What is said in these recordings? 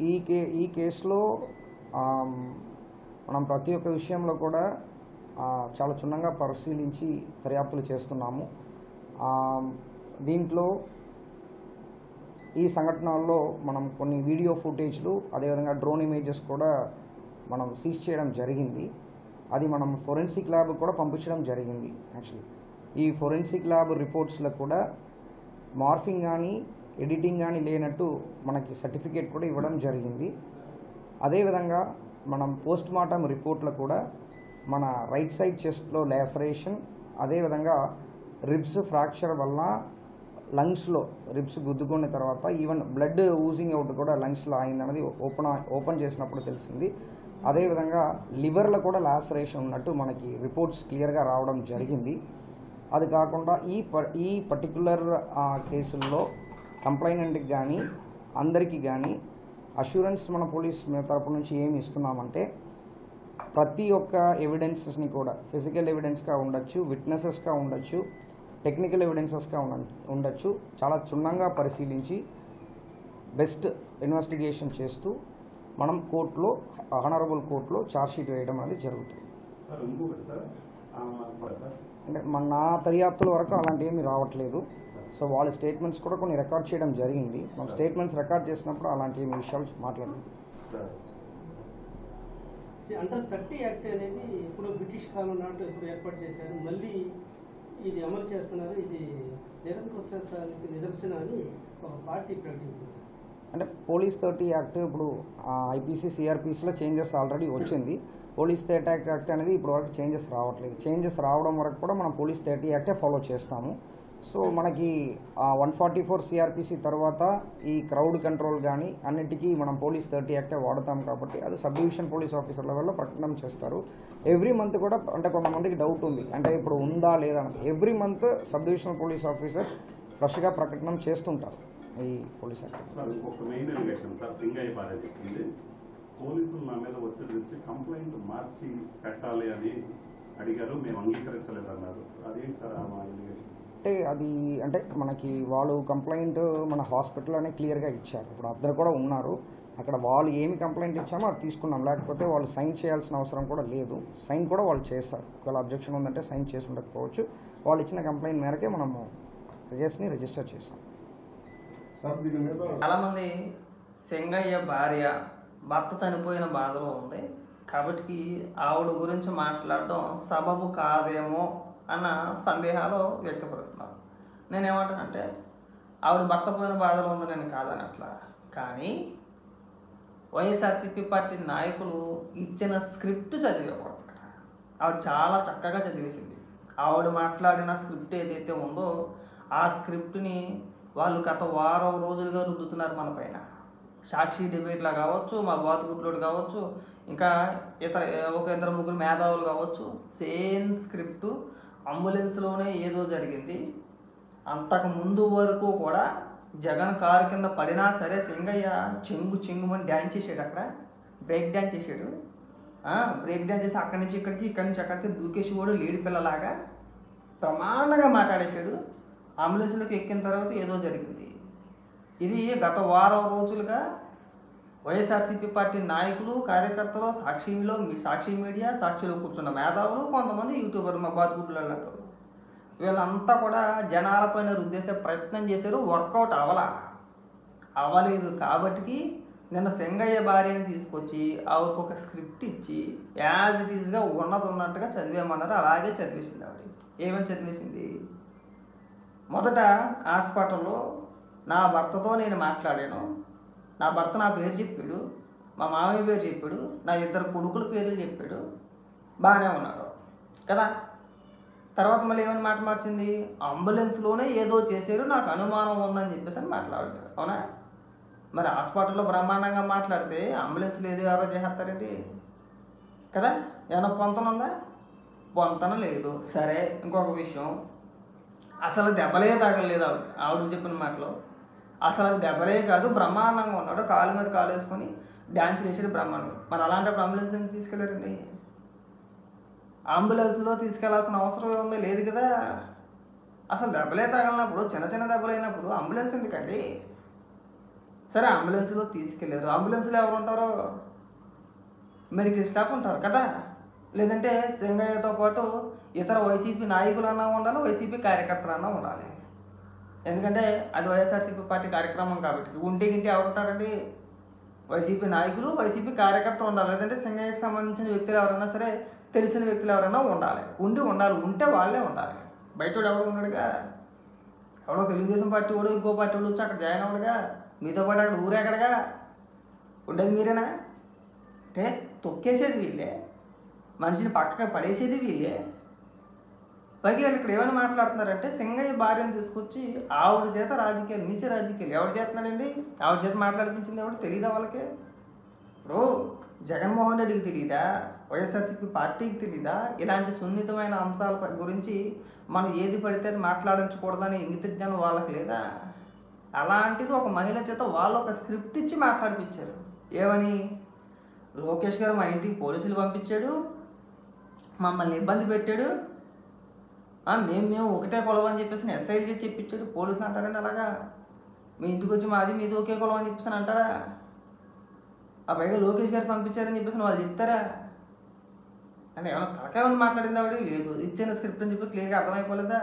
ఈ కేసులో మనం ప్రతి ఒక్క విషయంలో కూడా చాలా క్షుణ్ణంగా పరిశీలించి దర్యాప్తులు చేస్తున్నాము. దీంట్లో ఈ సంఘటనల్లో మనం కొన్ని వీడియో ఫుటేజ్లు అదేవిధంగా డ్రోన్ ఇమేజెస్ కూడా మనం సీజ్ చేయడం జరిగింది. అది మనం ఫోరెన్సిక్ ల్యాబ్ కూడా పంపించడం జరిగింది. యాక్చువల్లీ ఈ ఫోరెన్సిక్ ల్యాబ్ రిపోర్ట్స్లో కూడా మార్ఫింగ్ కానీ ఎడిటింగ్ కానీ లేనట్టు మనకి సర్టిఫికేట్ కూడా ఇవ్వడం జరిగింది. అదేవిధంగా మనం పోస్ట్ మార్టం రిపోర్ట్లో కూడా మన రైట్ సైడ్ చెస్ట్లో లాసరేషన్, అదేవిధంగా రిబ్స్ ఫ్రాక్చర్ వల్ల లంగ్స్లో రిబ్స్ గుద్దుకున్న తర్వాత ఈవెన్ బ్లడ్ ఊజింగ్ అవుట్ కూడా లంగ్స్లో అయిందన్నది ఓపెన్ చేసినప్పుడు తెలిసింది. అదేవిధంగా లివర్లో కూడా లాసరేషన్ ఉన్నట్టు మనకి రిపోర్ట్స్ క్లియర్గా రావడం జరిగింది. అది కాకుండా ఈ పర్టికులర్ కేసుల్లో కంప్లైనెంట్కి కానీ అందరికీ కానీ అష్యూరెన్స్ మన పోలీస్ తరపు నుంచి ఏమి ఇస్తున్నామంటే ప్రతి ఒక్క ఎవిడెన్సెస్ని కూడా ఫిజికల్ ఎవిడెన్స్గా ఉండొచ్చు, విట్నెసెస్గా ఉండొచ్చు, టెక్నికల్ ఎవిడెన్సెస్గా ఉండొచ్చు, చాలా క్షుణ్ణంగా పరిశీలించి బెస్ట్ ఇన్వెస్టిగేషన్ చేస్తూ మనం కోర్టులో ఆనరబుల్ కోర్టులో ఛార్జ్షీట్ వేయడం అనేది జరుగుతుంది. అంటే నా దర్యాప్తుల వరకు అలాంటి ఏమీ రావట్లేదు. సో వాళ్ళ స్టేట్మెంట్స్ కూడా కొన్ని రికార్డ్ చేయడం జరిగింది. మనం స్టేట్మెంట్స్ రికార్డ్ చేసినప్పుడు అలాంటి ఏమి విషయాలు మాట్లాడలేదు. అండర్ 30 యాక్ట్ అనేది ఇప్పుడు బ్రిటిష్ కాలం నాటు ఇప్పుడు ఏర్పాటు చేశారు, మళ్ళీ ఇది అమలు చేస్తున్నారు, ఇది నిరంకుశానికి నిదర్శన అని ఒక పార్టీ ప్రకటించింది. అంటే పోలీస్ 30 యాక్ట్ ఇప్పుడు ఐపీసీ సిఆర్పిసిలో చేంజెస్ ఆల్రెడీ వచ్చింది. పోలీస్ 30 యాక్ట్ అనేది ఇప్పుడు వరకు చేంజెస్ రావట్లేదు. చేంజెస్ రావడం వరకు కూడా మనం పోలీస్ 30 యాక్టే ఫాలో చేస్తాము. సో మనకి 144 సిఆర్పిసి తర్వాత ఈ క్రౌడ్ కంట్రోల్ కానీ అన్నిటికీ మనం పోలీస్ 30 యాక్టే వాడతాం కాబట్టి అది సబ్ డివిజన్ పోలీస్ ఆఫీసర్ లెవెల్లో ప్రకటన చేస్తారు. ఎవ్రీ మంత్ కూడా అంటే కొంతమందికి డౌట్ ఉంది అంటే ఇప్పుడు ఉందా లేదా అన్నది. Every month sub divisional police officer ఫ్రెష్గా ప్రకటన చేస్తుంటారు ఈ పోలీస్ యాక్ట్. పోలీసులు నా మీద ఒత్తిడి తెచ్చి కంప్లైంట్ మార్చి పెట్టాలి అని అడిగారు, మేము అంగీకరించలేదన్నారు. అదేంటి సార్ అంటే అది అంటే మనకి వాళ్ళు కంప్లైంట్ మన హాస్పిటల్లోనే క్లియర్గా ఇచ్చారు. ఇప్పుడు అందరు కూడా ఉన్నారు అక్కడ. వాళ్ళు ఏమి కంప్లైంట్ ఇచ్చామో అది తీసుకున్నాం, లేకపోతే వాళ్ళు సైన్ చేయాల్సిన అవసరం కూడా లేదు. సైన్ కూడా వాళ్ళు చేస్తారు. ఒకవేళ అబ్జెక్షన్ ఉందంటే సైన్ చేసి ఉండకపోవచ్చు. వాళ్ళు ఇచ్చిన కంప్లైంట్ మేరకే మనము కేసుని రిజిస్టర్ చేసాం. చాలామంది సింగయ్య భార్య భర్త చనిపోయిన బాధలో ఉంది కాబట్టి ఆవిడ గురించి మాట్లాడడం సబబు కాదేమో అన్న సందేహాలు వ్యక్తపరుస్తున్నారు. నేనేమంటానంటే ఆవిడ భర్త పోయిన బాధలో ఉంది నేను కాదని అట్లా, కానీ వైఎస్ఆర్సీపీ పార్టీ నాయకులు ఇచ్చిన స్క్రిప్ట్ చదివేకూడదు. అక్కడ ఆవిడ చాలా చక్కగా చదివేసింది. ఆవిడ మాట్లాడిన స్క్రిప్ట్ ఏదైతే ఉందో ఆ స్క్రిప్ట్ని వాళ్ళు గత వారం రోజులుగా రుద్దుతున్నారు మన పైన. సాక్షి డిబేట్లా కావచ్చు, మా బాతుగుడ్లోడు కావచ్చు, ఇంకా ఇద్దరు ముగ్గురు మేధావులు కావచ్చు, సేమ్ స్క్రిప్టు అంబులెన్స్లోనే ఏదో జరిగింది. అంతకు ముందు వరకు కూడా జగన్ కారు కింద పడినా సరే సింగయ్య చెంగుమని డ్యాన్స్ చేసాడు. అక్కడ బ్రేక్ డ్యాన్స్ చేసాడు. బ్రేక్ డ్యాన్స్ చేసి అక్కడి నుంచి ఇక్కడికి, ఇక్కడి నుంచి అక్కడికి దూకేసి కూడా లేడి పిల్లలాగా ప్రమాణంగా మాట్లాడేశాడు. అంబులెన్స్లోకి ఎక్కిన తర్వాత ఏదో జరిగింది. ఇది గత వారం రోజులుగా వైఎస్ఆర్సీపీ పార్టీ నాయకులు, కార్యకర్తలు, సాక్షి మీడియా, సాక్షిలో కూర్చున్న మేధావులు, కొంతమంది యూట్యూబర్ మా బాతుగుడ్లు అన్నట్టు వీళ్ళంతా కూడా జనాలపైన రుద్దేసే ప్రయత్నం చేశారు. వర్కౌట్ అవ్వలేదు కాబట్టి నిన్న సింగయ్య భార్యని తీసుకొచ్చి ఆవిడకు ఒక స్క్రిప్ట్ ఇచ్చి యాజ్ ఇట్ ఈజ్గా ఉన్నట్టుగా చదివేమన్నారు. అలాగే చదివేసింది ఆవిడ. ఏమని చదివేసింది? మొదట హాస్పిటల్లో నా భర్తతో నేను మాట్లాడాను, నా భర్త నా పేరు చెప్పాడు, మా మామయ్య పేరు చెప్పాడు, నా ఇద్దరు కొడుకుల పేర్లు చెప్పాడు, బాగానే ఉన్నారు కదా. తర్వాత మళ్ళీ ఏమైనా మాట మార్చింది? అంబులెన్స్లోనే ఏదో చేశారు, నాకు అనుమానం ఉందని చెప్పేసి అని మాట్లాడతారు. అవునా? మరి హాస్పిటల్లో బ్రహ్మాండంగా మాట్లాడితే అంబులెన్స్లో ఏదో ఎవరో చేసేస్తారండి కదా. ఏమైనా పొంతన ఉందా? పొంతన లేదు. సరే, ఇంకొక విషయం, అసలు దెబ్బలే తగలేదు ఆవిడ చెప్పిన మాటలో. అసలు అది దెబ్బలే కాదు, బ్రహ్మాండంగా ఉన్నాడు, కాలు మీద కాలు వేసుకొని డ్యాన్స్ వేసాడు బ్రహ్మాండం. మరి అలాంటప్పుడు అంబులెన్స్ నుంచి తీసుకెళ్ళారండి? అంబులెన్స్లో తీసుకెళ్లాల్సిన అవసరం ఏముందో? లేదు కదా. అసలు దెబ్బలే తగలినప్పుడు, చిన్న చిన్న దెబ్బలు అయినప్పుడు అంబులెన్స్ ఎందుకండి? సరే అంబులెన్స్లో తీసుకెళ్ళారు. అంబులెన్స్లో ఎవరు ఉంటారో మెడికల్ స్టాఫ్ ఉంటారు కదా, లేదంటే సింగయ్యతో పాటు ఇతర వైసీపీ నాయకులన్నా ఉండాలి, వైసీపీ కార్యకర్తలన్నా ఉండాలి. ఎందుకంటే అది వైఎస్ఆర్సీపీ పార్టీ కార్యక్రమం కాబట్టి. ఉంటే గింటే ఎవరు ఉంటారండి? వైసీపీ నాయకులు, వైసీపీ కార్యకర్తలు ఉండాలి. లేదంటే సింగయ్యకి సంబంధించిన వ్యక్తులు ఎవరైనా సరే, తెలిసిన వ్యక్తులు ఎవరైనా ఉండాలి. ఉంటే వాళ్ళే ఉండాలి. బయట ఎవరు ఉన్నాడుగా, ఎవడో తెలుగుదేశం పార్టీ వాడు ఇంకో పార్టీ వాడు వచ్చి అక్కడ జాయిన్ అవ్వడుగా. మీతో పాటు అక్కడ ఊరేకడగా ఉండేది మీరేనా? అంటే తొక్కేసేది వీళ్ళే, మనిషిని పక్కగా పడేసేది వీళ్ళే. పైకి వీళ్ళు ఇక్కడ ఏమైనా మాట్లాడుతున్నారంటే సింగయ్య భార్యను తీసుకొచ్చి ఆవిడ చేత రాజకీయాలు, నీచ రాజకీయాలు ఎవరు చేస్తున్నాడండి? ఆవిడ చేత మాట్లాడిపించింది ఎవరు? తెలియదా వాళ్ళకి? ఇప్పుడు జగన్మోహన్ రెడ్డికి తెలియదా? వైఎస్ఆర్సీపీ పార్టీకి తెలీదా? ఇలాంటి సున్నితమైన అంశాల గురించి మనం ఏది పడితే అది మాట్లాడించకూడదని ఇంగిత జ్ఞానం వాళ్ళకి లేదా? అలాంటిది ఒక మహిళ చేత వాళ్ళు ఒక స్క్రిప్ట్ ఇచ్చి మాట్లాడిపించారు. ఏమని? లోకేష్ గారు మా ఇంటికి పోలీసులు పంపించాడు, మమ్మల్ని ఇబ్బంది పెట్టాడు, మేము ఒకటే కులం అని చెప్పేసి ఎస్ఐలు చేసి చెప్పించాడు. పోలీసులు అంటారండి అలాగా? మీ ఇంటికి వచ్చి మాది మీది ఒకే కులం అని చెప్పేసి అంటారా? ఆ పైగా లోకేష్ గారు పంపించారని చెప్పేసి వాళ్ళు చెప్తారా? అంటే ఏమైనా తలకేమని మాట్లాడింది ఆవిడ? లేదు, ఇచ్చిన స్క్రిప్ట్ అని చెప్పి క్లియర్గా అర్థమైపోలేదా?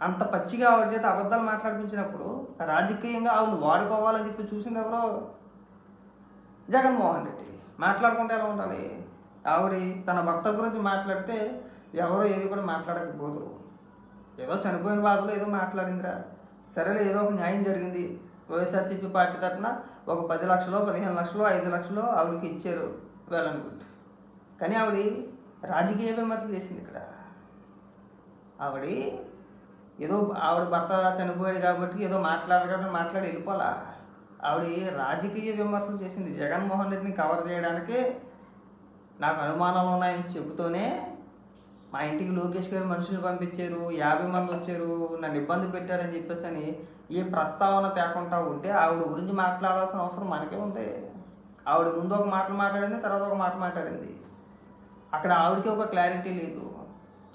అంత పచ్చిగా ఆవిడ చేత అబద్ధాలు మాట్లాడిపించినప్పుడు రాజకీయంగా ఆవిడ వాడుకోవాలని చెప్పి చూసింది ఎవరో? జగన్మోహన్ రెడ్డి. మాట్లాడుకుంటే ఎలా ఉండాలి? ఆవిడ తన భర్త గురించి మాట్లాడితే ఎవరో ఏది కూడా మాట్లాడకపోదురు. ఏదో చనిపోయిన బాధలో ఏదో మాట్లాడిందిరా, సరేలే ఏదో ఒక న్యాయం జరిగింది. వైఎస్ఆర్సీపీ పార్టీ తరఫున ఒక 10 లక్షలు, 15 లక్షలు, 5 లక్షలు ఆవిడకి ఇచ్చారు వెళ్ళనుకుంటే. కానీ ఆవిడ రాజకీయ విమర్శలు చేసింది ఇక్కడ. ఏదో ఆవిడ భర్త చనిపోయాడు కాబట్టి ఏదో మాట్లాడాలి కాబట్టి మాట్లాడి వెళ్ళిపోలా. ఆవిడ రాజకీయ విమర్శలు చేసింది. జగన్మోహన్ రెడ్డిని కవర్ చేయడానికే నాకు అనుమానాలు ఉన్నాయని చెబుతూనే మా ఇంటికి లోకేష్ గారు మనుషులు పంపించారు, 50 మంది వచ్చారు, నన్ను ఇబ్బంది పెట్టారని చెప్పేసి అని ఏ ప్రస్తావన తేకుండా ఉంటే ఆవిడ గురించి మాట్లాడాల్సిన అవసరం మనకే ఉంది. ఆవిడ ముందు ఒక మాట మాట్లాడింది, తర్వాత ఒక మాట మాట్లాడింది. అక్కడ ఆవిడకి ఒక క్లారిటీ లేదు.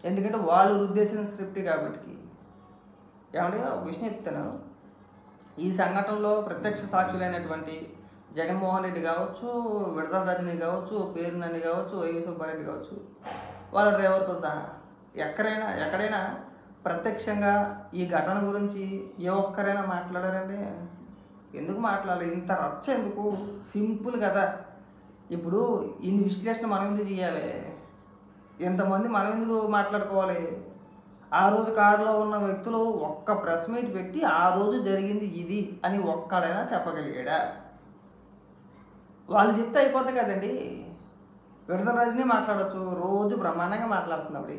ఎందుకంటే వాళ్ళు రుద్దేసిన స్క్రిప్ట్ కాబట్టి. ఏమంటే ఒక విషయం చెప్తాను. ఈ సంఘటనలో ప్రత్యక్ష సాక్షులైనటువంటి జగన్మోహన్ రెడ్డి కావచ్చు, విడదల రజనీ కావచ్చు, పేరు నన్ను కావచ్చు, వైవి సుబ్బారెడ్డి కావచ్చు, వాళ్ళ డ్రైవర్తో సహా ఎక్కడైనా ప్రత్యక్షంగా ఈ ఘటన గురించి ఏ ఒక్కరైనా మాట్లాడారండి? ఎందుకు మాట్లాడాలి? ఇంత రచ్చ ఎందుకు? సింపుల్ కదా. ఇప్పుడు ఇన్ని విశ్లేషణ మనం ఎందుకు చేయాలి? ఇంతమంది మనం ఎందుకు మాట్లాడుకోవాలి? ఆ రోజు కారులో ఉన్న వ్యక్తులు ఒక్క ప్రెస్ మీట్ పెట్టి ఆ రోజు జరిగింది ఇది అని ఒక్కడైనా చెప్పగలిగాడా? వాళ్ళు చెప్తే అయిపోతుంది కదండి. విడదల రజనీ మాట్లాడచ్చు, రోజు బ్రహ్మాండంగా మాట్లాడుతున్నప్పుడు.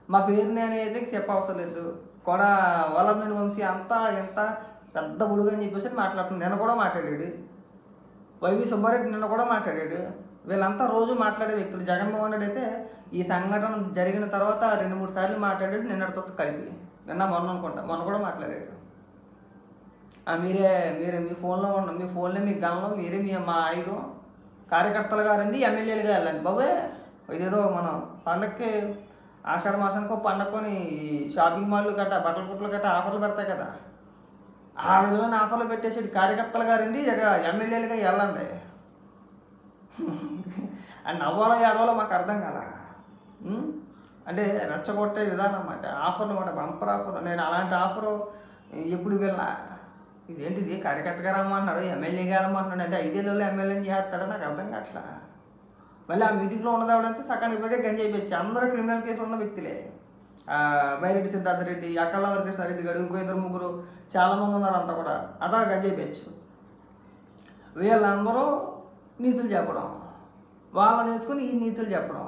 మా పేరు నేను అయితే చెప్పవసరం లేదు. కూడా వల్లభనేని వంశీ అంతా ఎంత పెద్ద బుడుగు అని చెప్పేసి మాట్లాడుతున్నాడు. నిన్న కూడా మాట్లాడాడు. వైవి సుబ్బారెడ్డి నిన్న కూడా మాట్లాడాడు. వీళ్ళంతా రోజు మాట్లాడే వ్యక్తులు. జగన్మోహన్ రెడ్డి అయితే ఈ సంఘటన జరిగిన తర్వాత 2-3 సార్లు మాట్లాడాడు. నిన్నటితో కలిపి మొన్న కూడా మాట్లాడాడు. మీరే మీ ఫోన్లో మీ గన్లో మీరే మా ఆయుధం, కార్యకర్తలు గారండి, ఎమ్మెల్యేలుగా వెళ్ళండి బాబే. ఇదేదో మనం పండగకి ఆషాఢ మాసానికి పండగకొని షాపింగ్ మాల్లు గట్ట, బట్టల కుట్లు గట్ట ఆఫర్లు పెడతాయి కదా, ఆ విధమైన ఆఫర్లు పెట్టేసి కార్యకర్తలు గారండి ఎమ్మెల్యేలుగా వెళ్ళండి అని నవ్వాలో ఏడవాలో మాకు అర్థం కదా. అంటే రెచ్చగొట్టే విధానం అన్నమాట. ఆఫర్లు అన్నమాట, బంపర్ ఆఫర్. నేను అలాంటి ఆఫరు ఎప్పుడు వెళ్ళా. ఇదేంటిది? కార్యకర్తగా రమ్మంటున్నాడు, ఎమ్మెల్యేగా రమ్మంటున్నాడు. అంటే 5 ఏళ్ళలో ఎమ్మెల్యేని చేస్తాడో నాకు అర్థం కావట్లా. మళ్ళీ ఆ మీటింగ్లో ఉన్నదావిడంతా సకానికి పోయి గంజాయి పెంచి అందరూ క్రిమినల్ కేసులు ఉన్న వ్యక్తులే. బైరెడ్డి సిద్ధార్థ రెడ్డి, అక్కల వరకృష్ణారెడ్డి గడు, ఇంకో 2-3 చాలామంది ఉన్నారు. అంతా కూడా అదా గంజాయి పెంచు. వీళ్ళందరూ నీతులు చెప్పడం, వాళ్ళని వేసుకుని ఈ నీతులు చెప్పడం.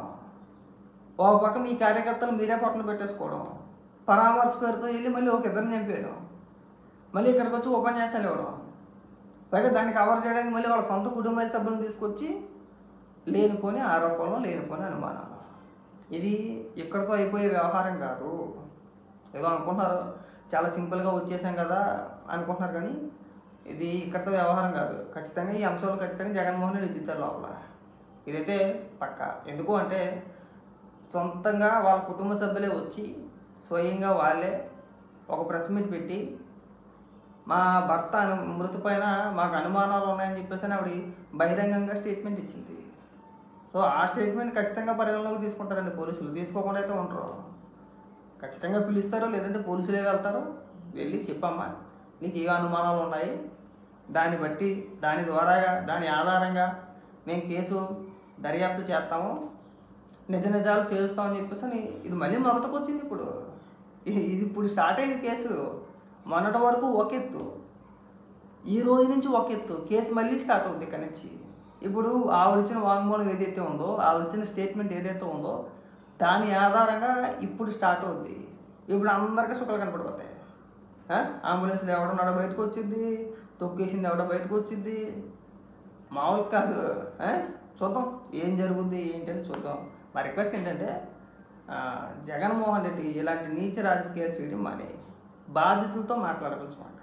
ఒక పక్క మీ కార్యకర్తలు మీరే పట్టున పెట్టేసుకోవడం, పరామర్శ పేరుతో వెళ్ళి మళ్ళీ ఒక 2 చంపేయడం, మళ్ళీ ఇక్కడికి వచ్చి ఉపన్యాసాలు ఇవ్వడం, పైగా దాన్ని కవర్ చేయడానికి మళ్ళీ వాళ్ళ సొంత కుటుంబ సభ్యులను తీసుకొచ్చి లేనిపోని ఆరోపణలు, లేనిపోని అనుమానాలు. ఇది ఇక్కడితో అయిపోయే వ్యవహారం కాదు. ఏదో అనుకుంటున్నారు, చాలా సింపుల్గా వచ్చేసాం కదా అనుకుంటున్నారు. కానీ ఇది ఇక్కడితో వ్యవహారం కాదు. ఖచ్చితంగా ఈ అంశాలు ఖచ్చితంగా జగన్మోహన్ రెడ్డి ఎత్తుతారు లోపల. ఇదైతే పక్కా. ఎందుకు అంటే సొంతంగా వాళ్ళ కుటుంబ సభ్యులే వచ్చి స్వయంగా వాళ్ళే ఒక ప్రెస్ మీట్ పెట్టి మా భర్త మృతి పైన మాకు అనుమానాలు ఉన్నాయని చెప్పేసి అని ఆవిడ బహిరంగంగా స్టేట్మెంట్ ఇచ్చింది. సో ఆ స్టేట్మెంట్ ఖచ్చితంగా పరిగణలోకి తీసుకుంటారండి పోలీసులు, తీసుకోకుండా అయితే ఉండరు. ఖచ్చితంగా పిలుస్తారు, లేదంటే పోలీసులే వెళ్తారు, వెళ్ళి చెప్పమ్మా నీకు ఏ అనుమానాలు ఉన్నాయి, దాన్ని బట్టి దాని ద్వారాగా దాని ఆధారంగా మేము కేసు దర్యాప్తు చేస్తాము, నిజ నిజాలు తేలుస్తామని చెప్పేసి అని ఇది మళ్ళీ మొదటకు వచ్చింది. ఇది ఇప్పుడు స్టార్ట్ అయింది కేసు. మొన్నటి వరకు ఒక ఎత్తు, ఈ రోజు నుంచి ఒక ఎత్తు, కేసు మళ్ళీ స్టార్ట్ అవుతుంది ఇక్కడి నుంచి. ఇప్పుడు ఆవిడిచ్చిన వాంగ్మూలం ఏదైతే ఉందో, ఆవిడిచ్చిన స్టేట్మెంట్ ఏదైతే ఉందో దాని ఆధారంగా ఇప్పుడు స్టార్ట్ అవుద్ది. ఇప్పుడు అందరికీ సుఖాలు కనపడిపోతాయి. అంబులెన్స్లో ఎవడున్నాడో బయటకు వచ్చింది, తొక్కేసింది ఎవడో బయటకు వచ్చింది, మామూలు కాదు. చూద్దాం ఏం జరుగుద్ది ఏంటని చూద్దాం. మా రిక్వెస్ట్ ఏంటంటే జగన్మోహన్ రెడ్డి ఇలాంటి నీచ రాజకీయాలు చేయడం మానే, బాధితులతో మాట్లాడవచ్చు మాట,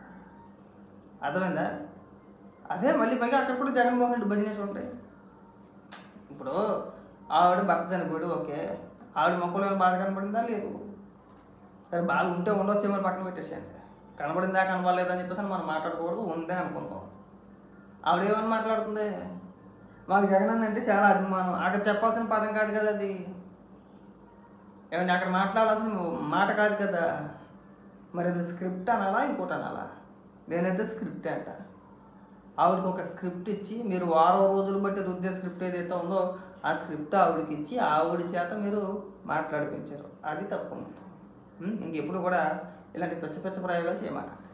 అర్థమైందా? అదే మళ్ళీ పైగా అక్కడ కూడా జగన్మోహన్ రెడ్డి భజనేసి ఉంటాయి. ఇప్పుడు ఆవిడ భర్త చనిపోయాడు, ఓకే, ఆవిడ మొక్కలు బాధ కనపడిందా? లేదు. సరే బాధ ఉంటే ఉండొచ్చు, మరి పక్కన పెట్టేసేయండి. కనపడిందా కనపడలేదని చెప్పేసి మనం మాట్లాడకూడదు, ఉందే అనుకుందాం. ఆవిడ ఏమని మాట్లాడుతుంది, మాకు జగన్ అన్న అంటే చాలా అభిమానం. అక్కడ చెప్పాల్సిన పదం కాదు కదా అది, ఏమన్నా అక్కడ మాట్లాడాల్సిన మాట కాదు కదా. మరి అది స్క్రిప్ట్ అనాలా ఇంకోటి అనాలా? నేనైతే స్క్రిప్ట్ అంట. ఆవిడకి ఒక స్క్రిప్ట్ ఇచ్చి మీరు వారం రోజులు బట్టి రుద్దే స్క్రిప్ట్ ఏదైతే ఉందో ఆ స్క్రిప్ట్ ఆవిడకి ఇచ్చి ఆవిడ చేత మీరు మాట్లాడిపించారు, అది తప్పు. ఇంకెప్పుడు కూడా ఇలాంటి పిచ్చ ప్రయోగాలు చేయమాకండి.